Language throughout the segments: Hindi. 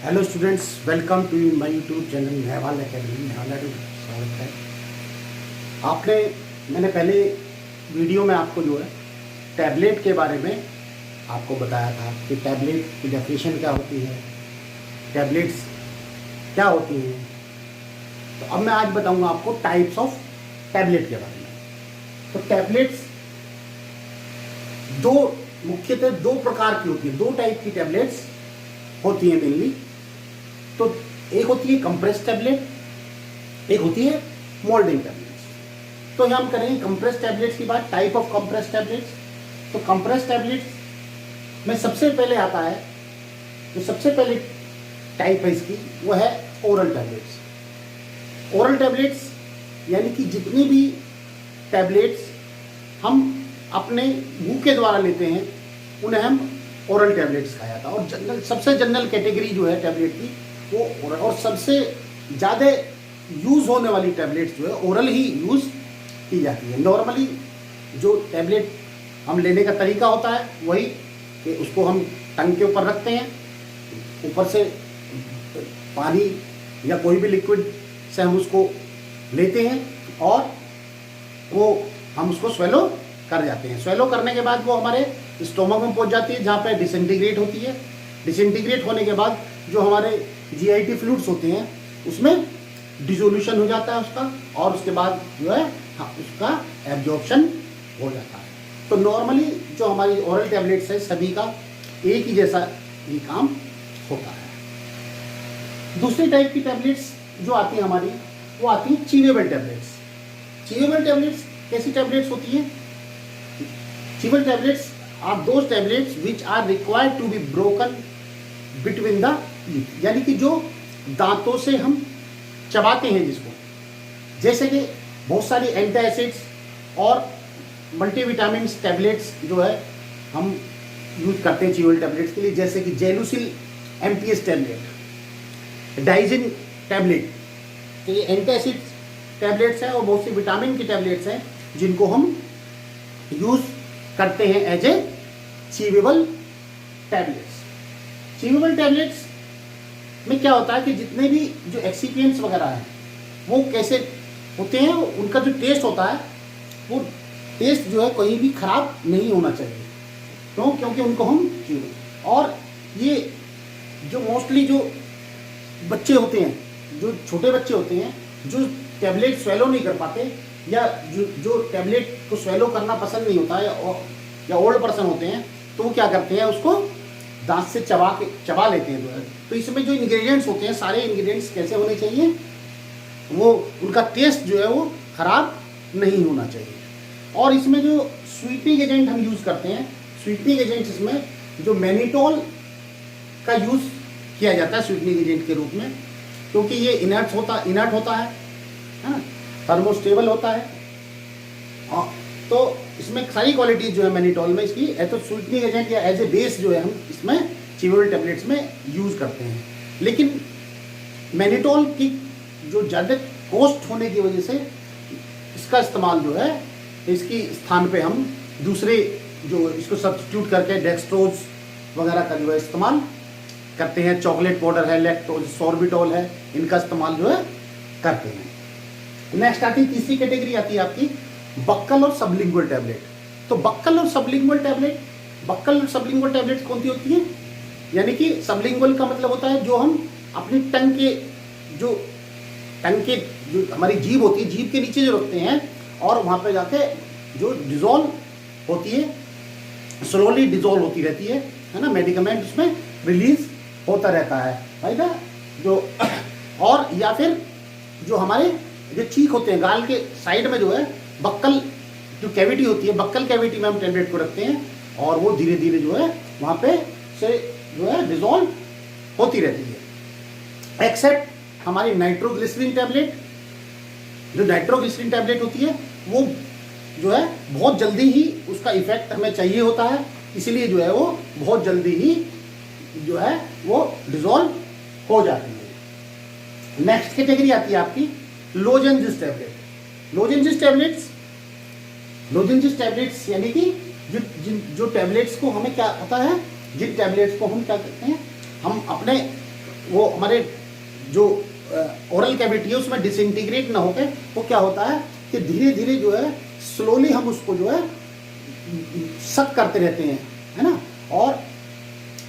Hello students, welcome to my YouTube channel Nehwal academy. स्वागत है। मैंने पहले वीडियो में आपको जो है टैबलेट के बारे में आपको बताया था कि टैबलेट की डेफिनेशन क्या होती है, टैबलेट्स क्या होती हैं। तो अब मैं आज बताऊंगा आपको टाइप्स ऑफ टैबलेट के बारे में। तो टैबलेट्स मुख्यतः दो प्रकार की होती है, दो टाइप की टैबलेट्स होती है मेनली। तो एक होती है कंप्रेस टैबलेट, एक होती है मोल्डिंग टैबलेट्स। तो हम करेंगे कंप्रेस टैबलेट्स की बात, टाइप ऑफ कंप्रेस टैबलेट्स। तो कंप्रेस टैबलेट्स में सबसे पहले आता है, जो सबसे पहले टाइप है इसकी वो है ओरल टैबलेट्स। ओरल टैबलेट्स यानी कि जितनी भी टैबलेट्स हम अपने मुंह के द्वारा लेते हैं उन्हें हम ओरल टैबलेट्स कहा जाता है। और सबसे जनरल कैटेगरी जो है टैबलेट की वो ओरल, और सबसे ज़्यादा यूज़ होने वाली टैबलेट्स जो है ओरल ही यूज़ की जाती है। नॉर्मली जो टैबलेट हम लेने का तरीका होता है वही कि उसको हम टंग के ऊपर रखते हैं, ऊपर से पानी या कोई भी लिक्विड से हम उसको लेते हैं और वो हम उसको स्वेलो कर जाते हैं। स्वेलो करने के बाद वो हमारे स्टोमक में पहुंच जाती है, जहाँ पे डिसइंटीग्रेट होती है। डिसइंटीग्रेट होने के बाद जो हमारे जीआईटी फ्लूइड्स होते हैं उसमें डिसोल्यूशन हो जाता है उसका, और उसके बाद जो है उसका एब्जॉर्प्शन हो जाता है। तो नॉर्मली जो हमारी ओरल टैबलेट्स है सभी का एक ही जैसा ये काम होता है। दूसरी टाइप की टैबलेट्स जो आती है हमारी वो आती है चीवेबल टैबलेट्स। चीवेबल टैबलेट्स कैसी टैबलेट्स होती हैं? Chewable tablets are those tablets which are required to be broken between the teeth, यानी कि जो दांतों से हम चबाते हैं जिसको, जैसे कि बहुत सारी एंटासिड्स और मल्टीविटामिन टैबलेट्स जो है हम यूज करते हैं चीवेबल टैबलेट्स के लिए, जैसे कि जेलुसिल एमपीएस टैबलेट, डाइजिन टैबलेट। तो ये एंटासिड टैबलेट्स हैं और बहुत सी विटामिन की टैबलेट्स हैं जिनको हम यूज करते हैं as a चीवेबल tablets. Chewable tablets में क्या होता है कि जितने भी जो एक्सिपिएंट्स वगैरह हैं वो कैसे होते हैं, उनका जो टेस्ट होता है वो टेस्ट जो है कहीं भी खराब नहीं होना चाहिए। क्यों? क्योंकि उनको हम और ये जो मोस्टली जो बच्चे होते हैं, जो छोटे बच्चे होते हैं जो टैबलेट स्वेलो नहीं कर पाते या जो टैबलेट को स्वेलो करना पसंद नहीं होता है, या ओल्ड पर्सन होते हैं, तो वो क्या करते हैं उसको दांत से चबा लेते हैं जो है। तो इसमें जो इंग्रेडिएंट्स होते हैं सारे इंग्रेडिएंट्स कैसे होने चाहिए, वो उनका टेस्ट जो है वो खराब नहीं होना चाहिए। और इसमें जो स्वीटनिंग एजेंट हम यूज़ करते हैं, स्वीटनिंग एजेंट इसमें जो मैनिटोल का यूज़ किया जाता है स्वीटनिंग एजेंट के रूप में, क्योंकि ये इनर्ट होता है ना, थर्मोस्टेबल होता है। तो इसमें सारी क्वालिटीज जो है मैनिटोल में इसकी एज ए स्वीटनिंग एजेंट या एज ए बेस जो है हम इसमें चीवेबल टैबलेट्स में यूज़ करते हैं। लेकिन मैनिटोल की जो ज़्यादा कॉस्ट होने की वजह से इसका इस्तेमाल जो है इसकी स्थान पे हम दूसरे जो इसको सब्स्टिट्यूट करके डेक्सट्रोज वगैरह का जो है इस्तेमाल करते हैं। चॉकलेट पाउडर है, लैक्टोज, सॉर्बिटॉल है, इनका इस्तेमाल जो है करते हैं। नेक्स्ट आती है तीसरी कैटेगरी आती है आपकी बक्कल और सबलिंगुअल टैबलेट। तो बक्कल और सबलिंगुअल टैबलेट कौन सी होती है? यानी कि सबलिंगुअल का मतलब होता है जो हम अपनी टंग के जो हमारी जीभ होती है, जीभ के नीचे जो रखते हैं और वहाँ पे जाके जो डिजोल्व होती है, स्लोली डिजोल्व होती रहती है ना, मेडिकमेंट उसमें रिलीज होता रहता है भाई ना जो। और या फिर जो हमारे जो चीक होते हैं गाल के साइड में जो है बक्कल जो कैविटी होती है, बक्कल कैविटी में हम टैबलेट को रखते हैं और वो धीरे धीरे जो है वहाँ पे से जो है डिजोल्व होती रहती है। एक्सेप्ट हमारी नाइट्रोग्लिसरीन टैबलेट, जो नाइट्रोग्लिसरीन टैबलेट होती है वो जो है बहुत जल्दी ही उसका इफेक्ट हमें चाहिए होता है, इसीलिए जो है वो बहुत जल्दी ही जो है वो डिजोल्व हो जाती है। नेक्स्ट कैटेगरी आती है आपकी लोजेंजिस टैबलेट। लोजेंजिस टैबलेट्स यानी कि जो टैबलेट्स को हमें क्या होता है, जिन टैबलेट्स को हम क्या करते हैं, हम अपने वो हमारे जो ओरल कैविटी है उसमें डिसइंटीग्रेट ना होकर वो क्या होता है कि धीरे धीरे जो है स्लोली हम उसको जो है सक करते रहते हैं, है ना। और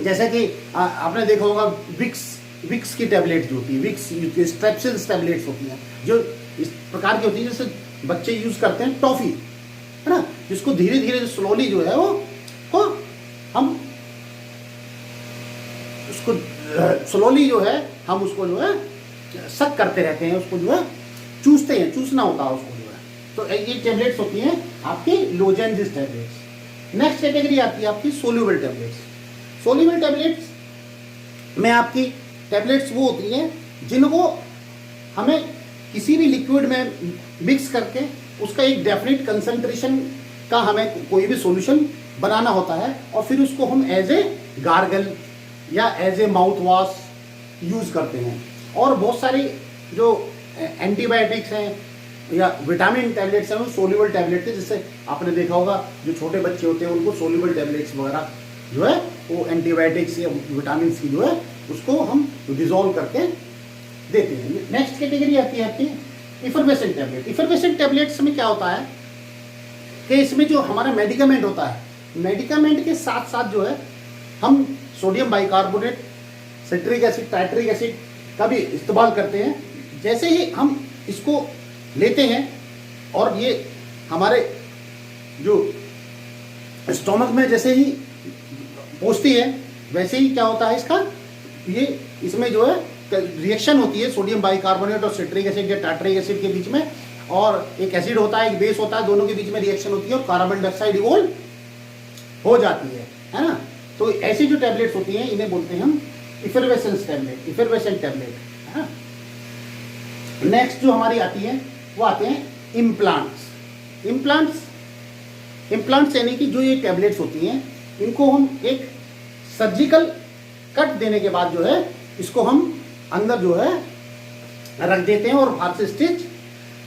जैसे कि आपने देखा होगा विक्स की टैबलेट जो होती है, विक्स स्ट्रेप्सिल्स टैबलेट्स होती हैं जो इस प्रकार की होती है, जैसे बच्चे यूज करते हैं टॉफी, है ना, जिसको धीरे धीरे स्लोली जो है वो हम उसको स्लोली जो है हम उसको जो है सक करते रहते हैं, उसको जो है चूसते हैं, चूसना होता है उसको जो है। तो ये टैबलेट्स होती हैं आपकी लोजेंजिस टैबलेट्स। नेक्स्ट कैटेगरी आती है आपकी सोल्यूबल टैबलेट्स। सोल्यूबल टैबलेट्स में आपकी टैबलेट्स वो होती हैं जिनको हमें किसी भी लिक्विड में मिक्स करके उसका एक डेफिनेट कंसंट्रेशन का हमें कोई भी सॉल्यूशन बनाना होता है और फिर उसको हम एज ए गार्गल या as a mouth wash use करते हैं। और बहुत सारी जो एंटीबायोटिक्स हैं या विटामिन टैबलेट्स हैं वो सोल्यूबल टैबलेट है, जैसे आपने देखा होगा जो छोटे बच्चे होते हैं उनको सोल्यूबल टैबलेट्स वगैरह जो है वो एंटीबायोटिक्स या विटामिन की जो है उसको हम डिजोल्व करके देते हैं। नेक्स्ट कैटेगरी आती है आपकी इफरवेसेंट टैबलेट। इफरवेसेंट टैबलेट्स में क्या होता है कि इसमें जो हमारा मेडिकामेंट होता है, मेडिकामेंट के साथ साथ जो है हम sodium bicarbonate, citric acid, tartaric acid का भी इस्तेमाल करते हैं। जैसे ही हम इसको लेते हैं और ये हमारे जो स्टोमक में जैसे ही पहुंचती है वैसे ही क्या होता है इसका ये इसमें जो है रिएक्शन होती है सोडियम बाइकार्बोनेट और सिट्रिक एसिड या टाइट्रिक एसिड के बीच में, और एक एसिड होता है एक बेस होता है, दोनों के बीच में रिएक्शन होती है और कार्बन डाइऑक्साइड इवोल्व हो जाती है ना। तो ऐसी जो टैबलेट्स होती हैं इन्हें बोलते हैं हम इफरवेसेंस टैबलेट, इफरवेसेंट टैबलेट, है ना। नेक्स्ट जो हमारी आती है वो आते हैं इम्प्लांट्स। इम्प्लांट्स यानी कि जो ये टैबलेट्स होती हैं इनको हम एक सर्जिकल कट देने के बाद जो है इसको हम अंदर जो है रख देते हैं और बाहर से स्टिच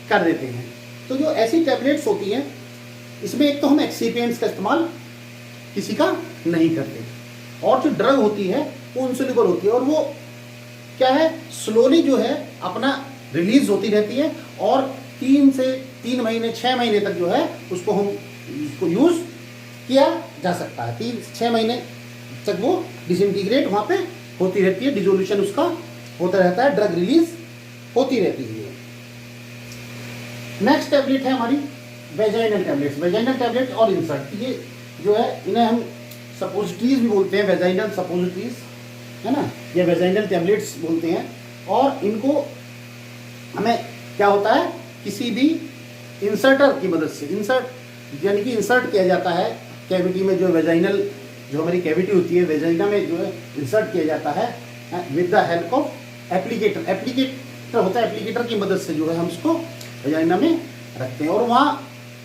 कर देते हैं। तो जो ऐसी टैबलेट्स होती हैं इसमें एक तो हम एक्सीपिएंट्स का इस्तेमाल किसी का नहीं करते, और जो ड्रग होती है वो इनसोल्यूबल होती है और वो क्या है स्लोली जो है अपना रिलीज होती रहती है और 3 से 3 महीने 6 महीने तक जो है उसको हम उसको यूज किया जा सकता है। 3-6 महीने तक वो डिसइंटीग्रेट वहाँ पे होती रहती है, डिसोल्यूशन उसका होता रहता है, ड्रग रिलीज होती रहती है। नेक्स्ट टैबलेट है हमारी वेजाइनल टैबलेट्स। वेजाइनल टैबलेट और इंसर्ट, ये जो है इन्हें हम सपोजिटरीज भी बोलते हैं, वेजाइनल सपोजिटरीज, है ना, या वेजाइनल टैबलेट्स बोलते हैं। और इनको हमें क्या होता है किसी भी इंसर्टर की मदद से, इंसर्ट यानी कि इंसर्ट किया जाता है कैविटी में, जो वेजाइनल जो हमारी कैविटी होती है वेजाइना में जो है इंसर्ट किया जाता है with the help of applicator. Applicator होता है, एप्लीकेटर की मदद से जो है हम इसको वेजाइना में रखते हैं और वहाँ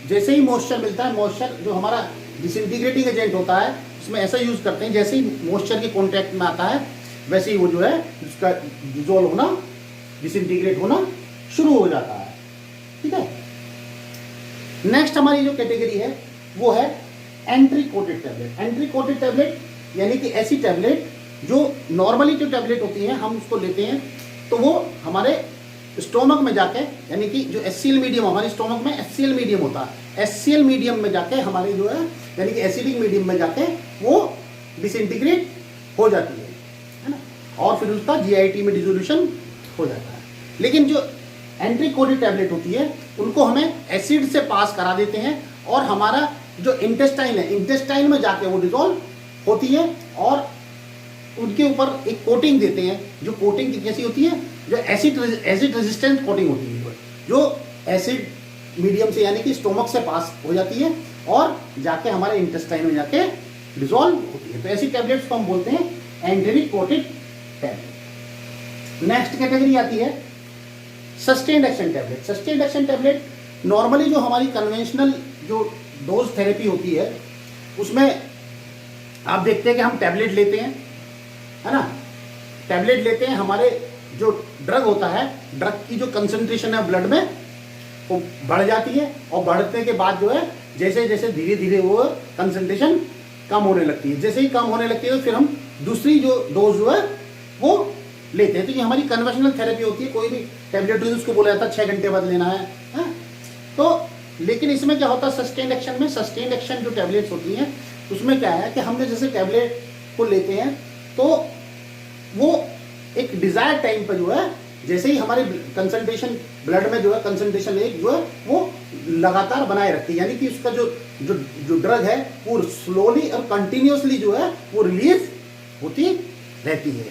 जैसे ही मॉइस्चर मिलता है, मॉइस्चर जो हमारा डिसइंटीग्रेटिंग एजेंट होता है उसमें ऐसा यूज़ करते हैं जैसे ही मॉइस्चर के कॉन्टैक्ट में आता है वैसे ही वो जो है उसका डिजोल्व होना, डिसइंटीग्रेट होना शुरू हो जाता है। ठीक है। नेक्स्ट हमारी जो कैटेगरी है वो है entry coated tablet. Entry coated tablet यानी कि ऐसी टैबलेट जो नॉर्मली जो टैबलेट होती है हम उसको लेते हैं तो वो हमारे स्टोमक में जाके, यानी कि जो एचसीएल मीडियम हमारे स्टोमक में एचसीएल मीडियम होता है, एचसीएल मीडियम में जाके हमारे जो है यानी कि एसिडिक मीडियम में जाके वो डिसइंटीग्रेट हो जाती है ना, और फिर उसका जीआईटी में डिसोल्यूशन हो जाता है। लेकिन जो एंट्री कोटेड टैबलेट होती है उनको हमें एसिड से पास करा देते हैं और हमारा जो इंटेस्टाइन है, इंटेस्टाइन में जाके वो डिजोल्व होती है और उनके ऊपर एक कोटिंग देते हैं। जो कोटिंग कैसी होती है, जो एसिड रेजिस्टेंट कोटिंग होती है, जो एसिड मीडियम से यानी कि स्टोमक से पास हो जाती है और जाके हमारे इंटेस्टाइन में जाके डिजोल्व होती है। तो ऐसी टैबलेट्स को हम बोलते हैं entry coated tablet. Next category आती है sustained action tablet. Sustained action tablet normally जो हमारी कन्वेंशनल जो डोज थेरेपी होती है उसमें आप देखते हैं कि हम टैबलेट लेते हैं, है ना, टैबलेट लेते हैं, हमारे जो ड्रग होता है, ड्रग की जो कंसंट्रेशन है ब्लड में वो बढ़ जाती है और बढ़ने के बाद जो है जैसे जैसे धीरे धीरे वो कंसंट्रेशन कम होने लगती है। जैसे ही कम होने लगती है तो फिर हम दूसरी जो डोज जो है वो लेते हैं। तो ये हमारी कन्वेंशनल थेरेपी होती है। कोई भी टैबलेट उसको बोला जाता है 6 घंटे बाद लेना है, हाँ? तो लेकिन इसमें क्या होता है सस्टेन्ड एक्शन में, सस्टेन्ड एक्शन जो टैबलेट्स होती हैं उसमें क्या है कि हमने जैसे टैबलेट को लेते हैं तो वो एक डिजायर्ड टाइम पर जो है, जैसे ही हमारे कंसंट्रेशन ब्लड में जो है कंसंट्रेशन एक जो है वो लगातार बनाए रखती है, यानी कि उसका जो जो जो ड्रग है वो स्लोली और कंटिन्यूसली जो है वो रिलीज होती रहती है।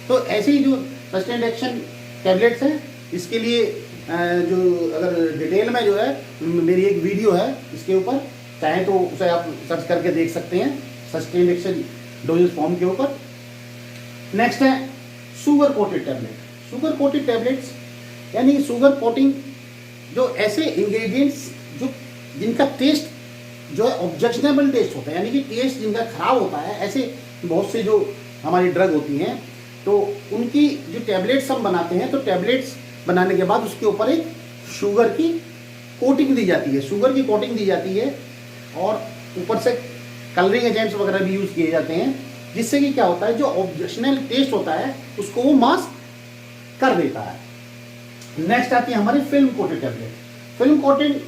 तो ऐसे ही जो सस्टेन्ड एक्शन टैबलेट्स हैं इसके लिए जो अगर डिटेल में जो है मेरी एक वीडियो है इसके ऊपर, चाहे तो उसे आप सर्च करके देख सकते हैं सस्टेन्ड एक्शन डोजेज फॉर्म के ऊपर। नेक्स्ट है sugar coated tablet. Sugar coated tablets यानी शुगर कोटिंग जो ऐसे इंग्रेडिएंट्स जो जिनका टेस्ट जो है ऑब्जेक्शनेबल टेस्ट होता है, यानी कि टेस्ट जिनका खराब होता है, ऐसे बहुत से जो हमारी ड्रग होती हैं तो उनकी जो टैबलेट्स हम बनाते हैं तो टैबलेट्स बनाने के बाद उसके ऊपर एक शुगर की कोटिंग दी जाती है, शुगर की कोटिंग दी जाती है और ऊपर से कलरिंग एजेंट्स वगैरह भी यूज़ किए जाते हैं, जिससे कि क्या होता है जो ऑब्जेक्शनल टेस्ट होता है उसको वो मास्क कर देता है। नेक्स्ट आती है हमारी film coated tablet. Film coated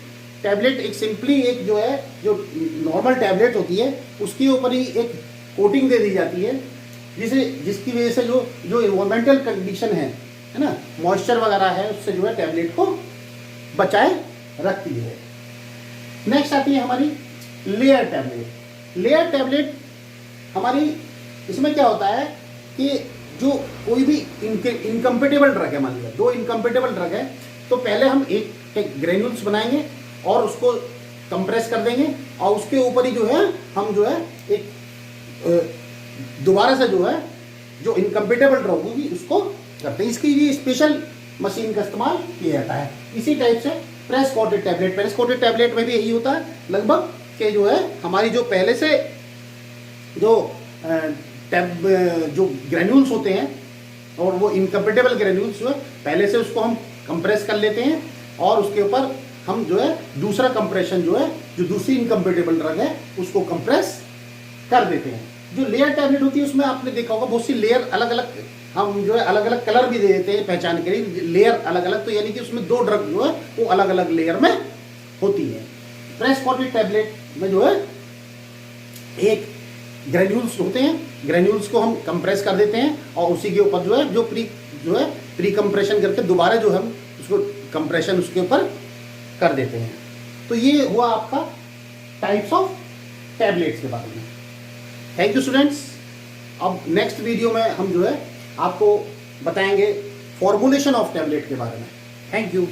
tablet एक सिंपली एक जो है जो नॉर्मल टैबलेट होती है उसके ऊपर ही एक कोटिंग दे दी जाती है, जिसकी वजह से जो इन्वायरमेंटल कंडीशन है ना, मॉइस्चर वगैरह है, उससे जो है टैबलेट को बचाए रखती है। नेक्स्ट आती है हमारी लेयर टैबलेट। लेयर टैबलेट हमारी इसमें क्या होता है कि जो कोई भी इनकम्पेटेबल ड्रग है, मान लिया 2 इनकम्पेटेबल ड्रग है तो पहले हम एक ग्रेन्यूल्स बनाएंगे और उसको कंप्रेस कर देंगे और उसके ऊपर ही जो है हम जो है एक दोबारा से जो है जो इनकम्पेटेबल ड्रग होगी उसको करते हैं। इसकी ये स्पेशल मशीन का इस्तेमाल किया जाता है। इसी टाइप से press coated tablet, press coated tablet में भी यही होता है लगभग कि जो है हमारी जो पहले से जो ग्रेन्यूल्स होते हैं और वो इनकम्पेटेबल ग्रेन्यूल्स जो है पहले से उसको हम कंप्रेस कर लेते हैं और उसके ऊपर हम जो है दूसरा कंप्रेशन जो है जो दूसरी इनकम्पेटेबल ड्रग है उसको कंप्रेस कर देते हैं। जो लेयर टैबलेट होती है उसमें आपने देखा होगा बहुत सी लेयर अलग अलग हम जो है अलग अलग कलर भी दे देते हैं पहचान के लिए, लेयर अलग अलग, तो यानी कि उसमें 2 ड्रग जो है वो अलग अलग लेयर में होती है। प्रेस कोटेड टैबलेट में जो है एक ग्रेन्यूल्स होते हैं, ग्रेन्यूल्स को हम कंप्रेस कर देते हैं और उसी के ऊपर जो है प्री कंप्रेशन करके दोबारा जो हम उसको कंप्रेशन उसके ऊपर कर देते हैं। तो ये हुआ आपका टाइप्स ऑफ टैबलेट्स के बारे में। Thank you students. अब नेक्स्ट वीडियो में हम जो है आपको बताएंगे फॉर्मुलेशन ऑफ टैबलेट के बारे में। Thank you.